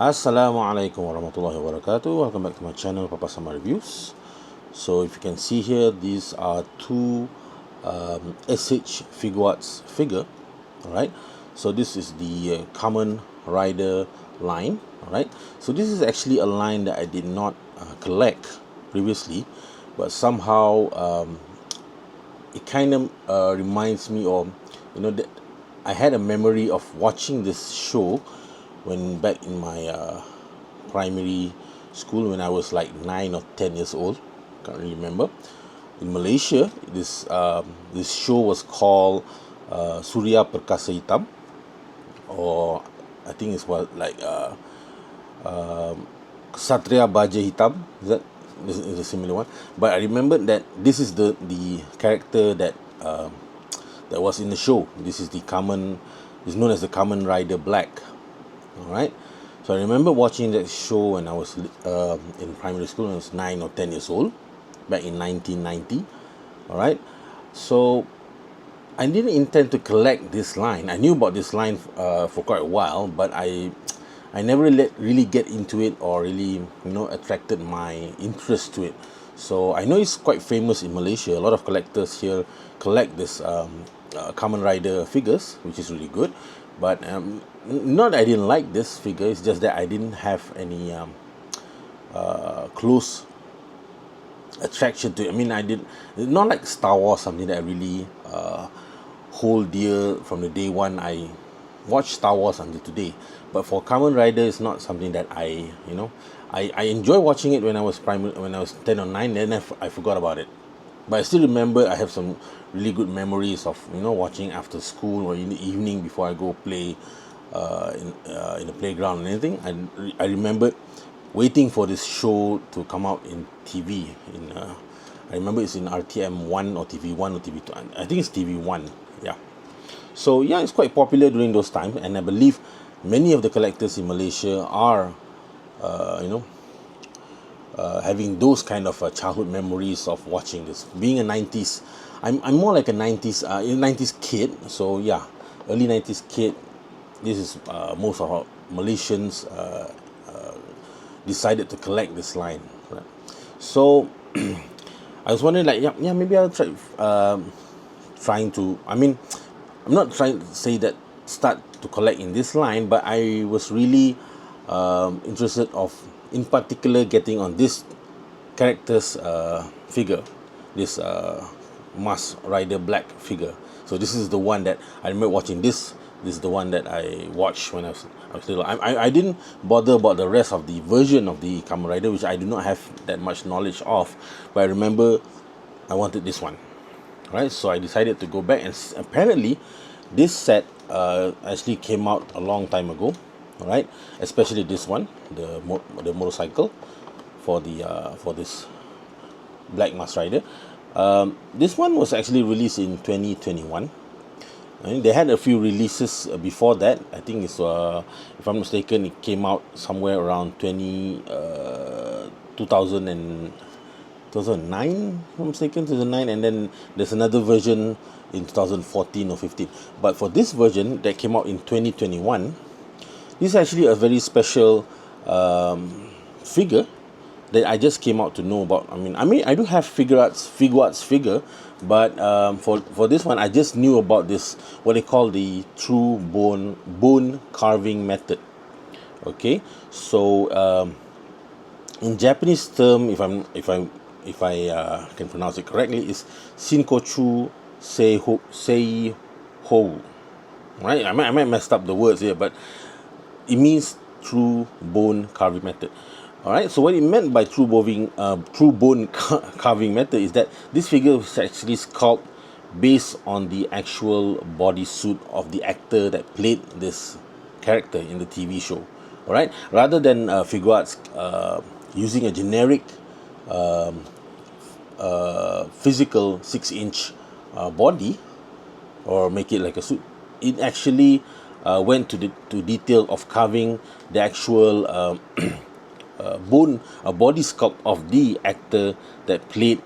Assalamualaikum warahmatullahi wabarakatuh. Welcome back to my channel, Papa Sama Reviews. So if you can see here, these are two SH Figuarts figure. Alright, so this is the Kamen Rider line. Alright, so this is actually a line that I did not collect previously, but somehow it kind of reminds me of, that I had a memory of watching this show when back in my primary school, when I was like 9 or 10 years old. Can't really remember. In Malaysia, this show was called Surya Perkasa Hitam, or I think it's what like Satria Baja Hitam. Is a similar one? But I remember that this is the character that that was in the show. This is the Kamen. Is known as the Kamen Rider Black. Alright, so I remember watching that show when I was in primary school when I was 9 or 10 years old, back in 1990. Alright, so I didn't intend to collect this line. I knew about this line for quite a while, but I never really get into it or really attracted my interest to it. So I know it's quite famous in Malaysia. A lot of collectors here collect this Kamen Rider figures, which is really good. But not that I didn't like this figure, it's just that I didn't have any close attraction to it. I mean, I did not like Star Wars, something that I really hold dear from the day one I watched Star Wars until today. But for Kamen Rider, it's not something that I enjoy watching it when I was 10 or 9, then I forgot about it. But I still remember I have some really good memories of watching after school or in the evening before I go play in the playground and anything. I remember waiting for this show to come out in TV. I remember it's in RTM 1 or TV1 or TV2. I think it's TV1. Yeah. So yeah, it's quite popular during those times, and I believe many of the collectors in Malaysia are having those kind of childhood memories of watching this. Being a 90s, I'm more like a 90s kid. So yeah, early 90s kid. This is most of our Malaysians decided to collect this line. Right? So I was wondering, like, yeah, maybe I'll try trying to. I mean, I'm not trying to say that start to collect in this line, but I was really interested in particular getting on this character's figure, this Mask Rider Black figure. So this is the one that I remember watching. This is the one that I watched when I was little. I didn't bother about the rest of the version of the Kamen Rider, which I do not have that much knowledge of, but I remember I wanted this one. Right, so I decided to go back, and apparently this set actually came out a long time ago. All right, especially this one, the motorcycle for this Black Mask Rider. This one was actually released in 2021. I mean, they had a few releases before that. I think it's if I'm mistaken, it came out somewhere around 2000 and 2009, if I'm mistaken, 2009, and then there's another version in 2014 or 15. But for this version that came out in 2021, this is actually a very special figure that I just came out to know about. I mean, I do have Figuarts figure, but for this one, I just knew about this, what they call the true bone carving method. Okay, so in Japanese term, if I can pronounce it correctly, is Shinkochu Sei Hou. Right? I might messed up the words here, but it means true bone carving method. All right. So what it meant by true bone carving method is that this figure was actually sculpted based on the actual bodysuit of the actor that played this character in the TV show. All right. Rather than Figuarts using a generic physical 6-inch body, or make it like a suit, it actually went to detail of carving the actual body sculpt of the actor that played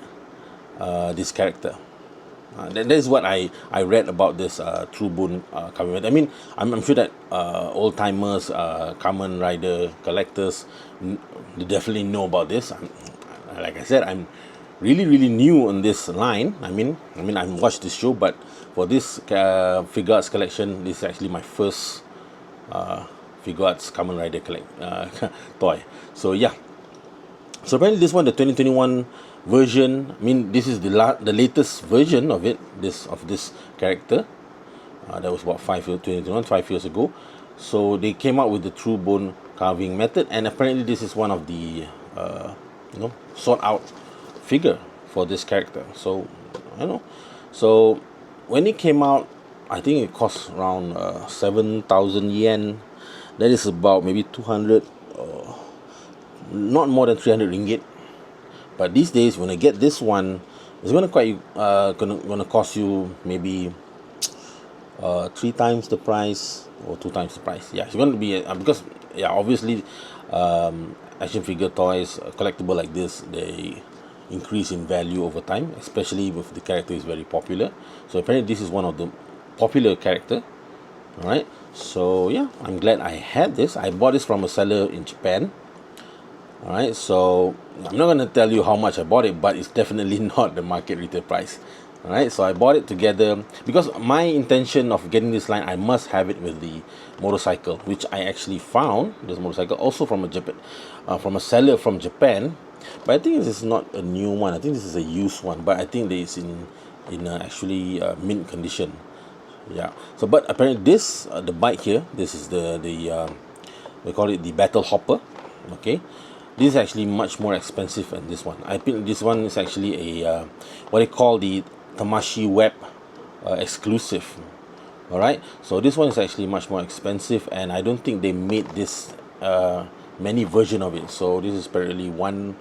this character. That is what I read about this True Bone Kamen. I mean, I'm sure that old timers, Kamen Rider collectors, they definitely know about this. Like I said, I'm really new on this line. I watched this show, but for this figure arts collection, this is actually my first figure arts Kamen Rider toy. So yeah, so apparently this one, the 2021 version, I mean, this is the latest version of it, this character. That was about 2021, 5 years ago. So they came out with the true bone carving method, and apparently this is one of the sought out figure for this character. So I don't know. So when it came out, I think it cost around 7,000 yen. That is about maybe 200, not more than 300 ringgit. But these days, when I get this one, it's gonna cost you maybe 3 times the price or 2 times the price. Yeah, it's going to be because obviously, action figure toys, collectible like this, they increase in value over time, especially if the character is very popular. So apparently, this is one of the popular character. All right. So yeah, I'm glad I had this. I bought this from a seller in Japan. All right. So I'm not gonna tell you how much I bought it, but it's definitely not the market retail price. All right. So I bought it together because my intention of getting this line, I must have it with the motorcycle, which I actually found this motorcycle also from from a seller from Japan. But I think this is not a new one. I think this is a used one. But I think that it's in actually mint condition. Yeah. So, but apparently this the bike here, this is the we call it the battle hopper. Okay, this is actually much more expensive than this one. I think this one is actually a what they call the Tamashi Web exclusive. All right. So this one is actually much more expensive, and I don't think they made this many version of it. So this is apparently one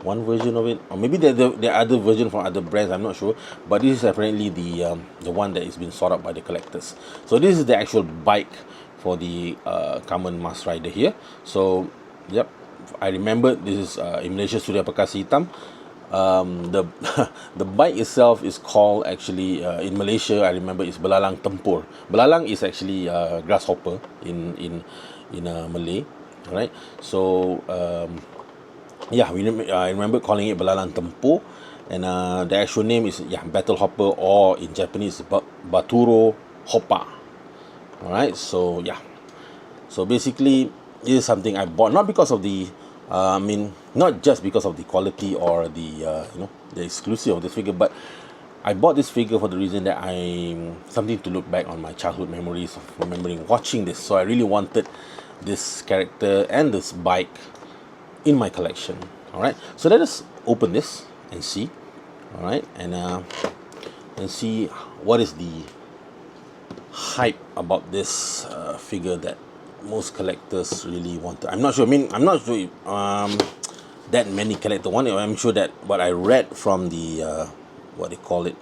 version of it, or maybe there are other version from other brands, I'm not sure, but this is apparently the one that is being sought out by the collectors. So this is the actual bike for the Kamen Mask Rider here. So yep, I remember this is in Malaysia Surya Perkasa Hitam. The the bike itself is called actually in Malaysia, I remember, it's Belalang Tempur. Belalang is actually grasshopper in Malay. All right. So yeah, I remember calling it Belalang Tempur, and the actual name is Battle Hopper, or in Japanese Baturo Hoppa. All right, so yeah, so basically this is something I bought not because of the, not just because of the quality or the the exclusive of this figure, but I bought this figure for the reason that I'm something to look back on my childhood memories of remembering watching this. So I really wanted this character and this bike in my collection. All right, so let us open this and see. All right, and see what is the hype about this figure that most collectors really want. I'm not sure. I'm not sure if, that many collectors want it. I'm sure that what I read from the what they call it,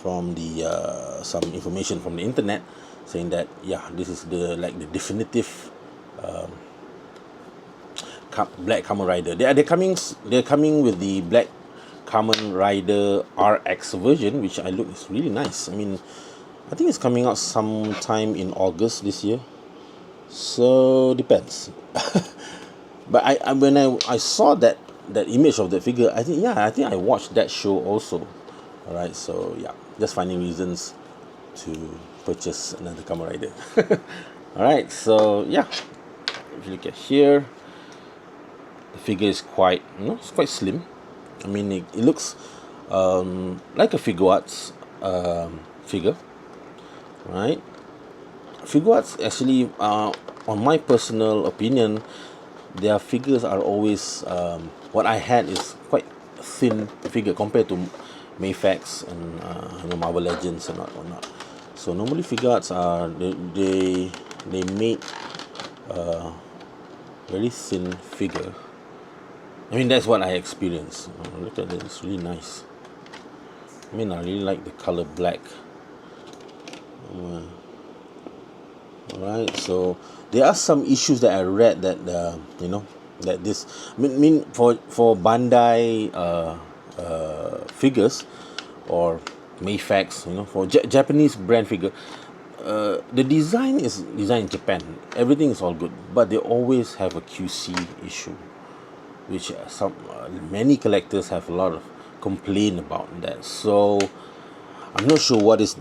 from the some information from the internet, saying that this is the definitive Black Kamen Rider. They're coming with the Black Kamen Rider RX version, which is really nice. I think it's coming out sometime in August this year. So depends. But when I saw that image of the figure, I think I watched that show also. All right, so just finding reasons to purchase another Kamen Rider. All right, so if you look at here, the figure is quite slim. It looks like a figure arts figure, right? Figure arts actually, on my personal opinion, their figures are always what I had is quite thin figure compared to Mayfax and Marvel Legends and whatnot. So normally figure arts are they make very thin figure. That's what I experienced. Look at this, it's really nice. I really like the color black. Alright, so there are some issues that I read that that this for Bandai figures, or Mayfax, for Japanese brand figure. The design is designed in Japan. Everything is all good, but they always have a QC issue, which many collectors have a lot of complaint about that. So I'm not sure what is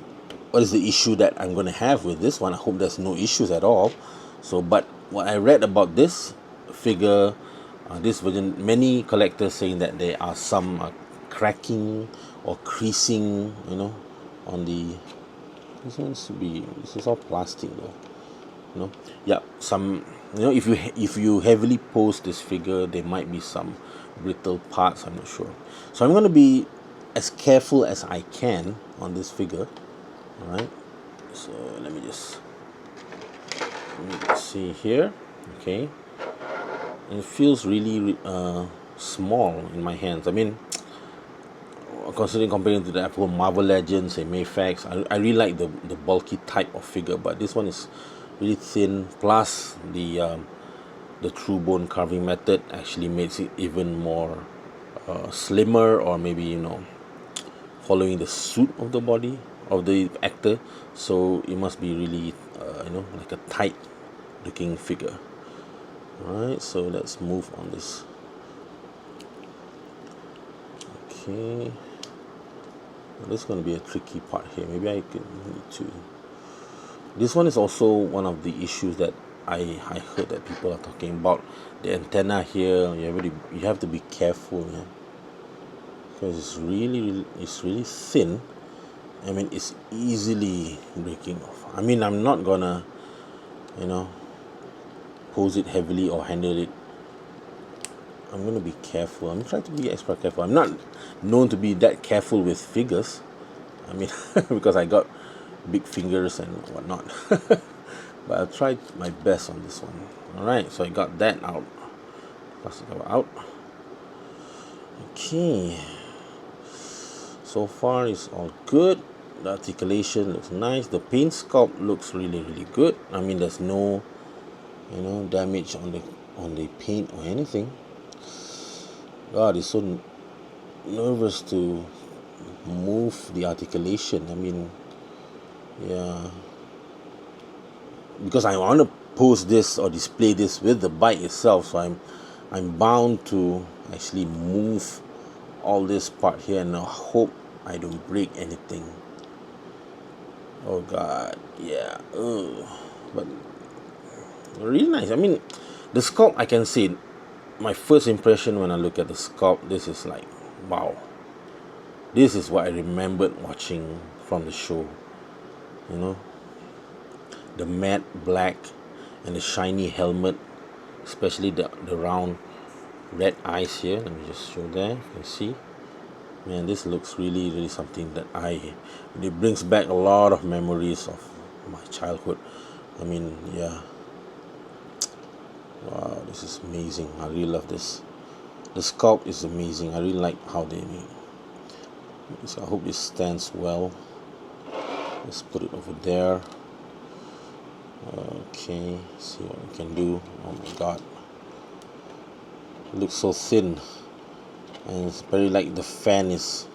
the issue that I'm going to have with this one. I hope there's no issues at all. So, but what I read about this figure, this version, many collectors saying that there are some cracking or creasing, on the. This is all plastic though. Yeah, some, if you heavily pose this figure, there might be some brittle parts. I'm not sure. So I'm going to be as careful as I can on this figure. All right. So let me see here. Okay. And it feels really small in my hands. I mean, considering comparing to the Apple Marvel Legends and Mayfax, I really like the bulky type of figure, but this one is really thin. Plus the true bone carving method actually makes it even more slimmer, or maybe following the suit of the body of the actor. So it must be really like a tight looking figure. Alright, so let's move on this. Okay, this is going to be a tricky part here. Maybe I need to. This one is also one of the issues that I heard that people are talking about. The antenna here, you have to be careful, because it's really thin. I mean, it's easily breaking off. I mean, I'm not gonna pose it heavily or handle it. I'm gonna be careful. I'm trying to be extra careful. I'm not known to be that careful with figures. I mean, because I got big fingers and whatnot. But I'll try my best on this one. Alright, so I got that out. Plastic cover out. Okay. So far it's all good. The articulation looks nice. The paint sculpt looks really good. I mean, there's no damage on the paint or anything. God, it's so nervous to move the articulation. I mean, yeah, because I want to post this or display this with the bike itself, so I'm bound to actually move all this part here, and I hope I don't break anything. Oh God, yeah. But really nice. I mean, the sculpt, I can say, my first impression when I look at the sculpt, this is like, wow. This is what I remembered watching from the show. The matte black and the shiny helmet, especially the round red eyes here. Let me just show there. You can see, man, this looks really something that it brings back a lot of memories of my childhood. I mean, yeah, wow, this is amazing. I really love this. The sculpt is amazing. I really like how they made it. So I hope this stands well. Let's put it over there. Okay, see what we can do. Oh my God, it looks so thin, and it's very like the fan is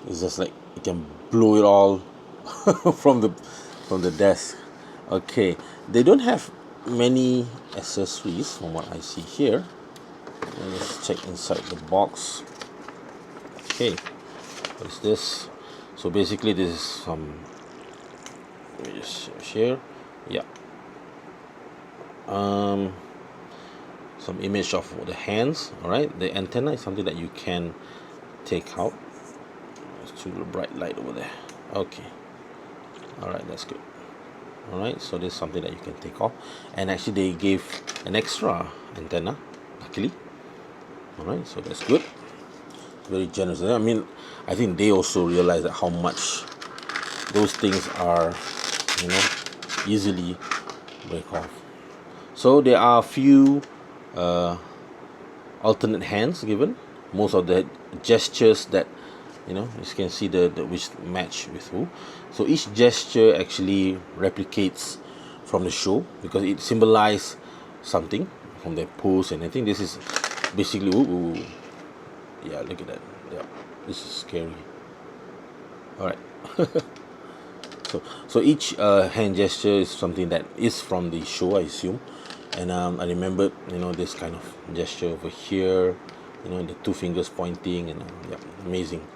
just like it can blow it all from the desk. Okay, they don't have many accessories from what I see here. Let's check inside the box. Okay, what's this? So basically this is some, let me just share. Yeah, some image of the hands. All right, the antenna is something that you can take out. Let's choose the bright light over there. Okay, all right, that's good. All right, so this is something that you can take off, and actually they gave an extra antenna, luckily. All right, so that's good. Very generous. I mean, I think they also realize that how much those things are, easily break off. So there are a few alternate hands given. Most of the gestures that you can see the which match with who. So each gesture actually replicates from the show, because it symbolizes something from their pose, and I think this is basically yeah, look at that. Yeah, this is scary. All right. So each hand gesture is something that is from the show, I assume. And I remembered, this kind of gesture over here, the two fingers pointing, and yeah, amazing.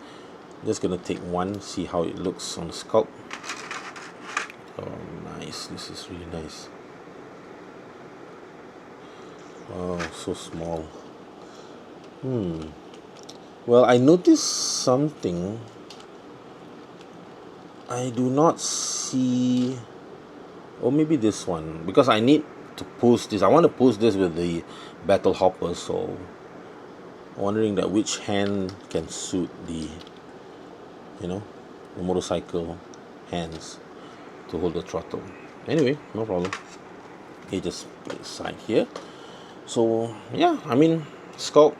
Just gonna take one, see how it looks on the sculpt. Oh, nice. This is really nice. Oh, so small. Well, I noticed something. I do not see, or maybe this one, because I need to post this. I want to post this with the battle hopper, so wondering that which hand can suit you know, the motorcycle hands to hold the throttle. Anyway, no problem. You just put it aside here. So yeah, I mean, sculpt,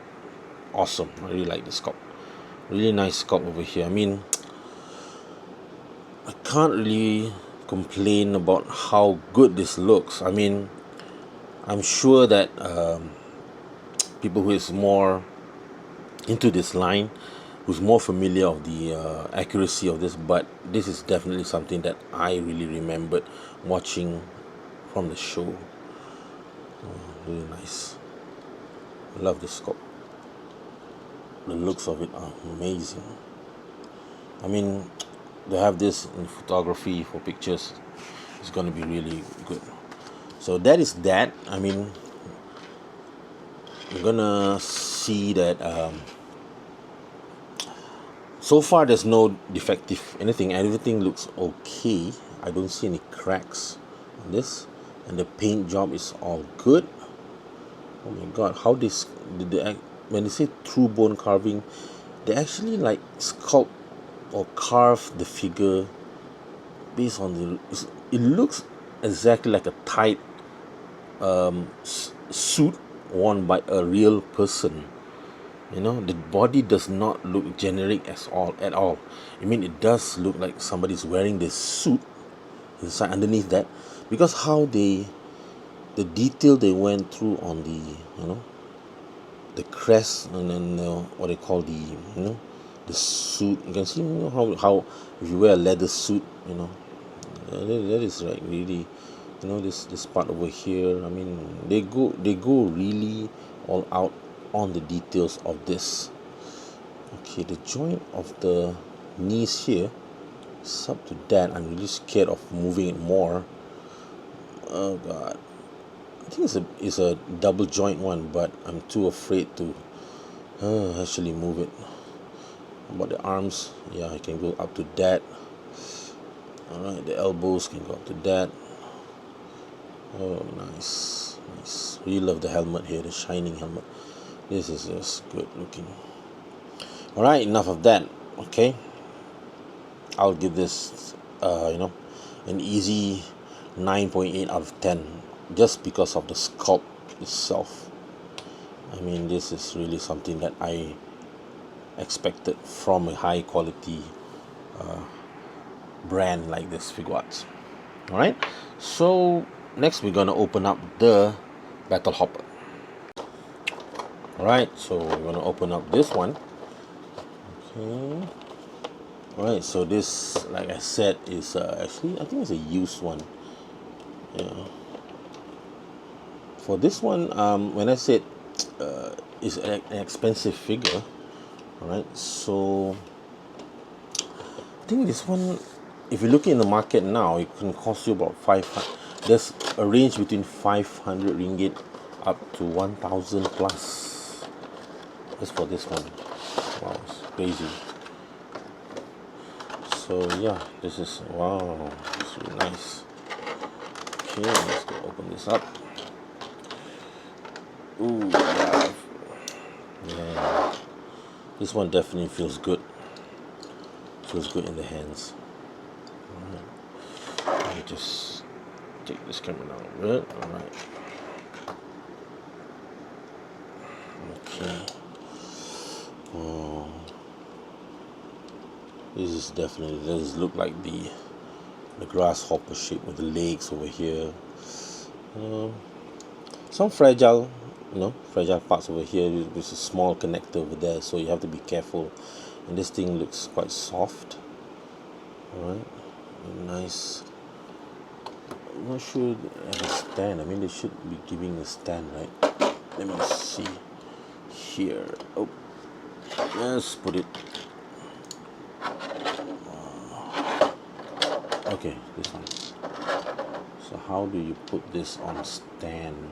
awesome. I really like the sculpt. Really nice sculpt over here. I mean, I can't really complain about how good this looks. I mean, I'm sure that people who is more into this line, who's more familiar of the accuracy of this, but this is definitely something that I really remembered watching from the show. Really nice. I love the scope. The looks of it are amazing. I mean, to have this in photography for pictures is going to be really good. So that is that. I mean, I'm gonna see that so far there's no defective anything. Everything looks okay. I don't see any cracks on this, and the paint job is all good. Oh my god, how this did they when they say true bone carving, they actually like sculpt or carve the figure based on it looks exactly like a tight suit worn by a real person. The body does not look generic at all. I mean, it does look like somebody's wearing this suit inside underneath that, because how the detail they went through on the crest, and then what they call the suit. You can see, how if you wear a leather suit, that is like really, this part over here. I mean, they go really all out on the details of this. Okay, the joint of the knees here is up to that. I'm really scared of moving it more. Oh god, I think it's a double joint one, but I'm too afraid to actually move it. About the arms, yeah, I can go up to that. All right, the elbows can go up to that. Oh, nice. Really love the helmet here, the shining helmet. This is just good looking. All right, enough of that. Okay, I'll give this an easy 9.8 out of 10, just because of the sculpt itself. I mean, this is really something that I expected from a high quality brand like this Figuarts. All right, so next we're gonna open up the battle hopper. All right, so we're gonna open up this one. Okay. All right, so this, like I said, is actually, I think it's a used one. Yeah. For this one, when I said it's an expensive figure, all right, so I think this one, if you're looking in the market now, it can cost you about 500. There's a range between 500 ringgit up to 1,000 plus. Just for this one. Wow, it's crazy. So yeah, this is, wow, it's really nice. Okay, let's go open this up. Ooh, yeah. This one definitely feels good. Feels good in the hands. Alright. Let me just take this camera down a bit. Alright. Okay. Oh. This does look like the grasshopper shape with the legs over here. Some fragile parts over here. There's a small connector over there, so you have to be careful. And this thing looks quite soft. Alright, nice. I'm not sure they have a stand. I mean, they should be giving a stand, right? Let me see here. Oh, let's put it. Okay, this one. So how do you put this on stand?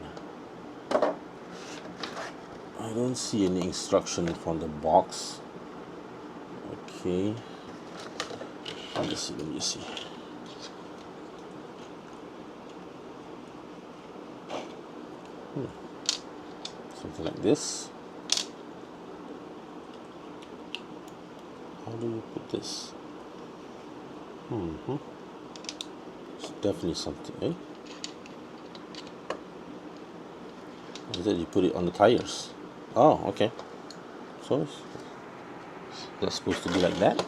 I don't see any instruction from the box. Okay. Let me see. Something like this. How do you put this? It's definitely something, eh? Is that you put it on the tires? Oh, okay. So that's supposed to be like that.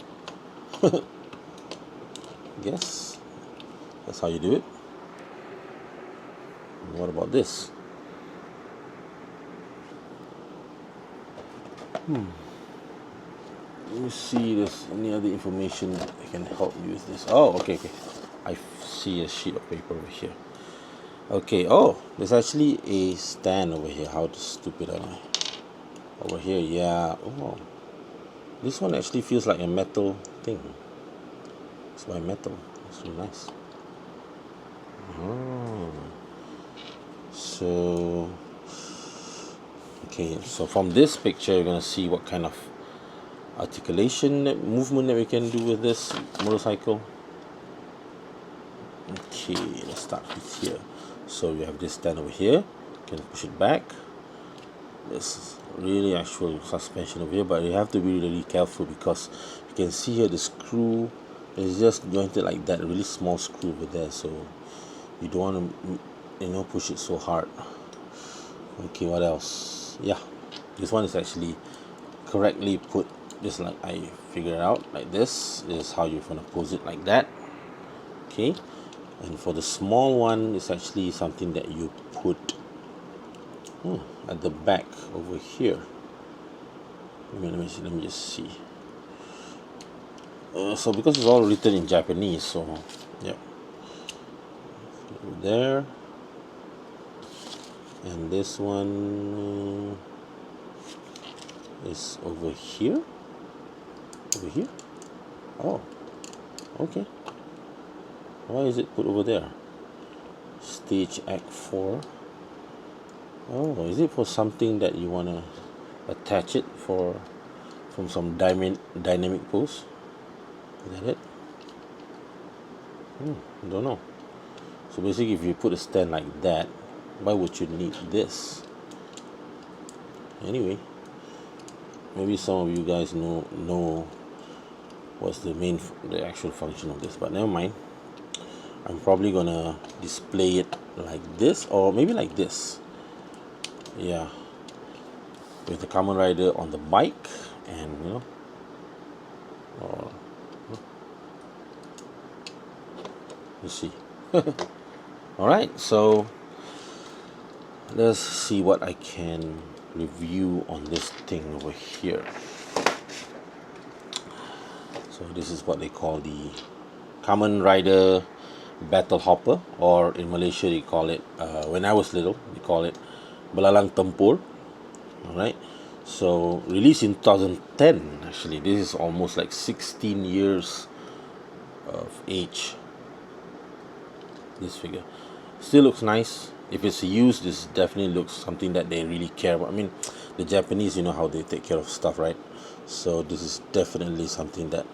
Guess that's how you do it. And what about this? Let me see if there's any other information that can help you with this. Oh, okay. I see a sheet of paper over here. Okay, oh, there's actually a stand over here. How stupid am I? Over here, yeah. Oh, this one actually feels like a metal thing. It's by metal. It's really nice. Oh. So, okay, so from this picture, you're going to see what kind of articulation movement that we can do with this motorcycle. Okay, let's start with here. So you have this stand over here. You can push it back. There's really actual suspension over here, but you have to be really careful because you can see here the screw is just jointed like that, a really small screw over there, so you don't want to push it so hard. Okay, what else? Yeah, this one is actually correctly put, just like I figured out. Like this is how you're gonna pose it, like that. Okay, and for the small one, it's actually something that you put at the back over here. Let me just see. So because it's all written in Japanese, so yeah, there. And this one is over here. Over here. Oh, okay. Why is it put over there? Stage Act 4. Oh, is it for something that you want to attach it from some dynamic pose? Is that it? I don't know. So basically, if you put a stand like that, why would you need this? Anyway, maybe some of you guys know what's the actual function of this, but never mind. I'm probably gonna display it like this, or maybe like this. Yeah, with the Kamen Rider on the bike, and or you see. All right, so let's see what I can review on this thing over here. So this is what they call the Kamen Rider Battle Hopper, or in Malaysia they call it, when I was little, they call it Belalang Tempur. Alright, so released in 2010. Actually, this is almost like 16 years of age. This figure still looks nice. If it's used, this definitely looks something that they really care about. I mean, the Japanese, you know how they take care of stuff, right? So this is definitely something that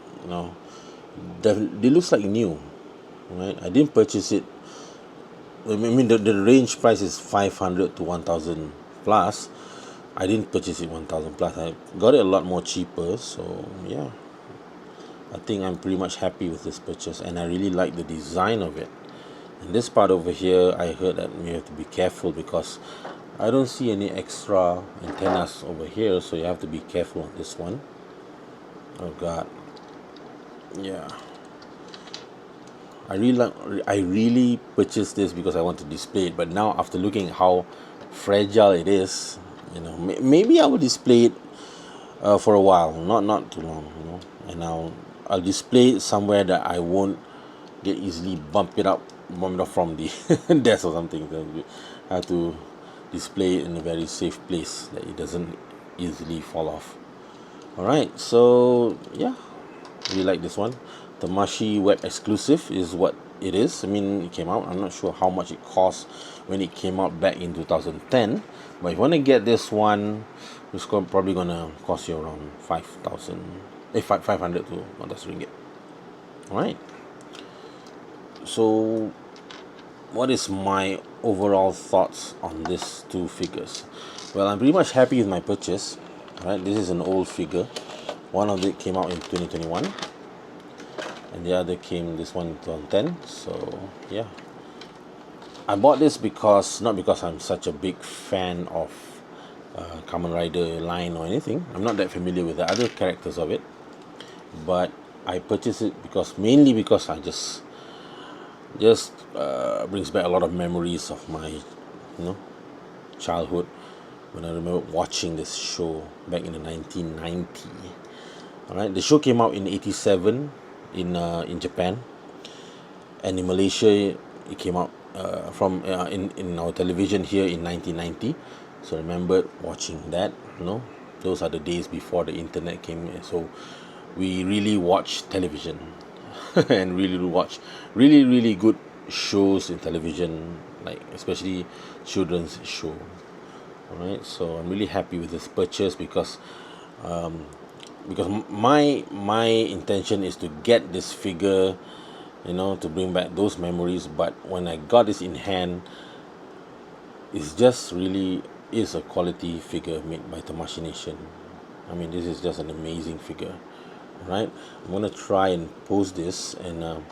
definitely looks like new, right? I didn't purchase it. I mean, the range price is 500 to 1,000 plus. I didn't purchase it 1,000 plus. I got it a lot more cheaper. So yeah, I think I'm pretty much happy with this purchase, and I really like the design of it. And this part over here, I heard that we have to be careful because I don't see any extra antennas over here, so you have to be careful on this one. Oh God, yeah. I really purchased this because I want to display it, but now after looking at how fragile it is, maybe I will display it for a while, not too long, and I'll I'll display it somewhere that I won't get easily bumped up from the desk or something. So I have to display it in a very safe place that it doesn't easily fall off. Alright, so yeah, we like this one. Tamashi web exclusive is what it is. I mean, it came out, I'm not sure how much it cost when it came out back in 2010, but if you want to get this one, it's probably gonna cost you around 5,000, 500 to 1,000 ringgit. Alright, so what is my overall thoughts on these two figures? Well, I'm pretty much happy with my purchase. Alright, this is an old figure. One of it came out in 2021 and the other came, this one, in 2010. So yeah, I bought this because, not because I'm such a big fan of Kamen Rider line or anything. I'm not that familiar with the other characters of it, but I purchased it because, mainly because I just brings back a lot of memories of my childhood, when I remember watching this show back in the 1990. Alright, the show came out in 87 in Japan, and in Malaysia it came out in our television here in 1990. So I remember watching that. Those are the days before the internet came in, so we really watched television and really watch really good shows in television, like especially children's show. Alright, so I'm really happy with this purchase because my intention is to get this figure, to bring back those memories. But when I got this in hand, it's just really is a quality figure made by Tamashi Nation. I mean, this is just an amazing figure. Right, I'm gonna try and post this, and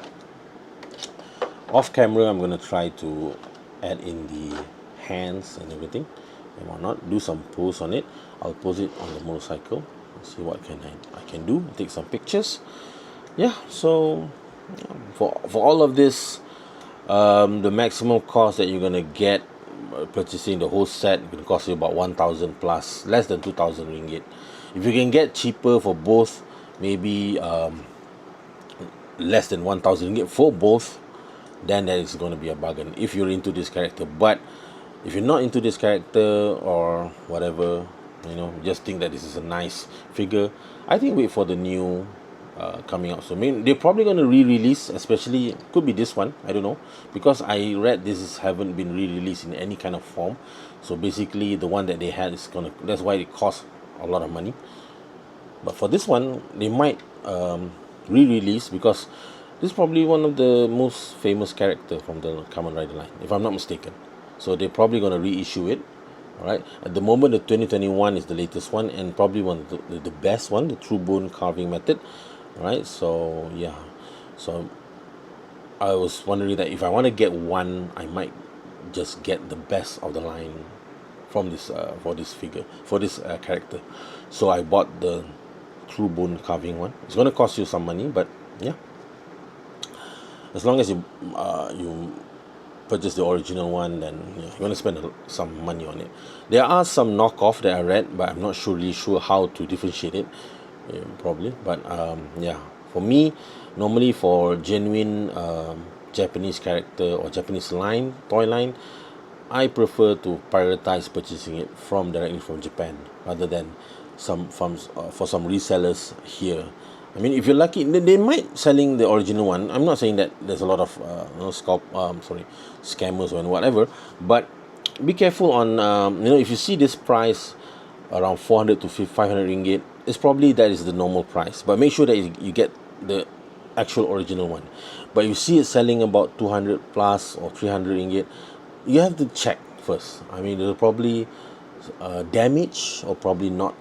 off camera I'm gonna try to add in the hands and everything and whatnot, do some posts on it. I'll post it on the motorcycle, see what I can do, take some pictures. Yeah, so for all of this, the maximum cost that you're gonna get purchasing the whole set will cost you about 1,000 plus, less than 2,000 ringgit. If you can get cheaper for both, maybe less than 1,000 ringgit for both, then that is going to be a bargain if you're into this character. But if you're not into this character or whatever, just think that this is a nice figure, I think wait for the new coming out. So they're probably going to re-release, especially could be this one, I don't know, because I read haven't been re-released in any kind of form. So basically the one that they had is that's why it costs a lot of money. But for this one, they might re-release, because this is probably one of the most famous character from the Kamen Rider line, if I'm not mistaken. So they're probably going to reissue it. Alright, at the moment the 2021 is the latest one, and probably one of the best one, the true bone carving method. Alright, so yeah, so I was wondering that if I want to get one, I might just get the best of the line from this for this figure, for this character. So I bought the true bone carving one. It's going to cost you some money, but yeah, as long as you purchase the original one, then you're going to spend some money on it. There are some knockoff that I read, but I'm not really sure how to differentiate it, probably. But yeah, for me, normally for genuine Japanese character or Japanese line, toy line, I prefer to prioritize purchasing it directly from Japan, rather than for some resellers here. I mean, if you're lucky, they might selling the original one. I'm not saying that there's a lot of scammers or whatever, but be careful on if you see this price around 400 to 500 ringgit, it's probably that is the normal price. But make sure that you get the actual original one. But you see it selling about 200 plus or 300 ringgit, you have to check first. I mean, there's probably damage, or probably not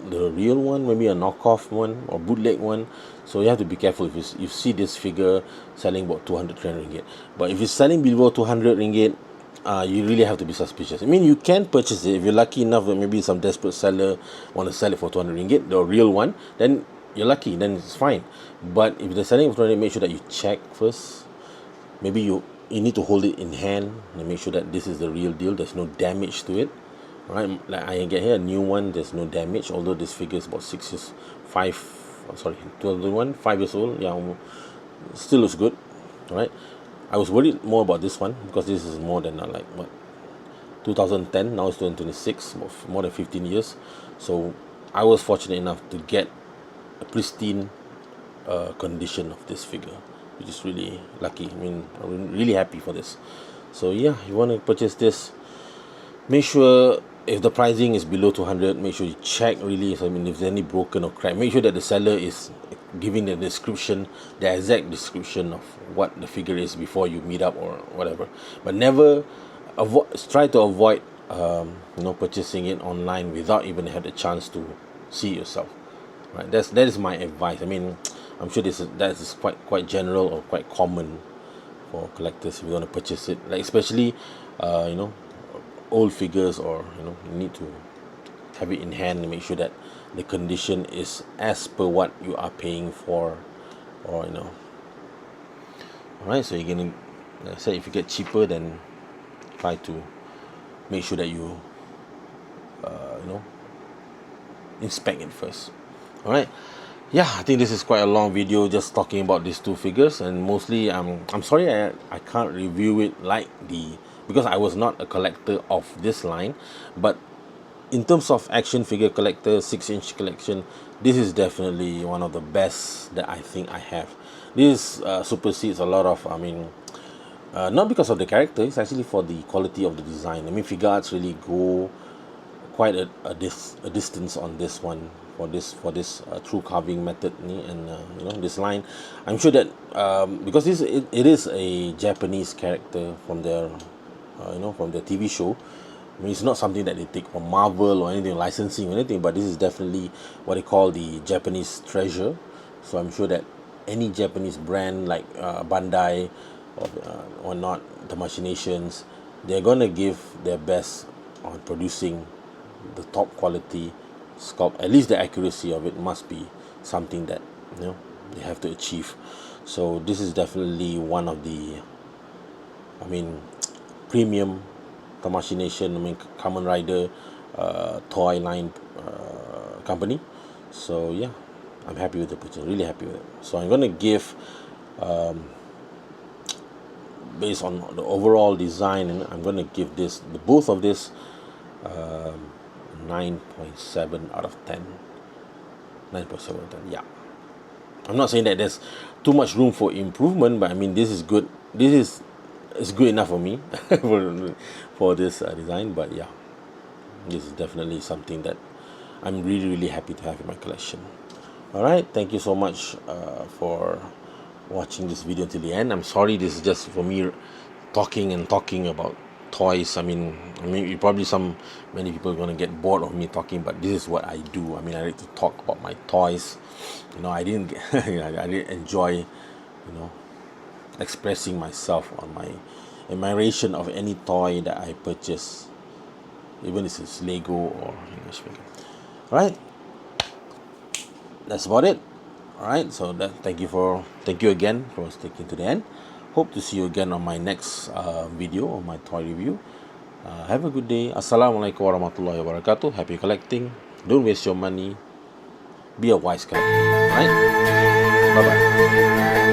the real one, maybe a knockoff one or bootleg one. So you have to be careful if you see this figure selling about 200 300 ringgit. But if it's selling below 200 ringgit, you really have to be suspicious. I mean, you can purchase it if you're lucky enough that maybe some desperate seller want to sell it for 200 ringgit, the real one, then you're lucky, then it's fine. But if they're selling for 200, make sure that you check first. Maybe you need to hold it in hand and make sure that this is the real deal, there's no damage to it. Right, like I get here a new one, there's no damage, although this figure is about 5 sorry, 2001, 5 years old. Yeah, still looks good. All right. I was worried more about this one because this is more than like what 2010. Now it's 2026, more than 15 years. So I was fortunate enough to get a pristine condition of this figure, which is really lucky. I mean, I'm really happy for this. So yeah, you want to purchase this, make sure if the pricing is below 200, make sure you check really. So, I mean, if there's any broken or crack, make sure that the seller is giving the description, the exact description of what the figure is before you meet up or whatever. But never try to avoid purchasing it online without even have the chance to see it yourself. Right, that is my advice. I mean, I'm sure that is quite general or quite common for collectors if you want to purchase it, like especially old figures, or you need to have it in hand and make sure that the condition is as per what you are paying for, or all right. So you're gonna, like I said, if you get cheaper, then try to make sure that you inspect it first. All right. Yeah, I think this is quite a long video just talking about these two figures, and mostly I'm sorry I can't review it like because I was not a collector of this line. But in terms of action figure collector, 6-inch collection, this is definitely one of the best that I think I have. This supersedes a lot of, not because of the character, it's actually for the quality of the design. I mean, Figure Arts really go quite a distance on this one, for this true carving method, and this line. I'm sure that because it is a Japanese character from their from their TV show. I mean, it's not something that they take from Marvel or anything, licensing or anything, but this is definitely what they call the Japanese treasure. So I'm sure that any Japanese brand like Bandai or not, the Machinations, they're gonna give their best on producing the top quality sculpt. At least the accuracy of it must be something that they have to achieve. So this is definitely one of the premium Machination, Kamen Rider toy line company. So yeah, I'm happy with the picture, really happy with it. So I'm gonna give based on the overall design, and I'm gonna give both of this 9.7 out of 10. 9.7 out of 10. Yeah, I'm not saying that there's too much room for improvement, but I mean, this is good. It's good enough for me for this design. But yeah, this is definitely something that I'm really happy to have in my collection. All right, thank you so much for watching this video until the end. I'm sorry, this is just for me talking about toys. I mean, you probably many people are gonna get bored of me talking, but this is what I do. I mean, I like to talk about my toys. I didn't enjoy, expressing myself on my admiration of any toy that I purchase, even if it's Lego or English figure. All right, that's about it. All right, so thank you again for sticking to the end. Hope to see you again on my next video on my toy review. Have a good day. Assalamualaikum warahmatullahi wabarakatuh. Happy collecting. Don't waste your money. Be a wise collector. All right. Bye bye.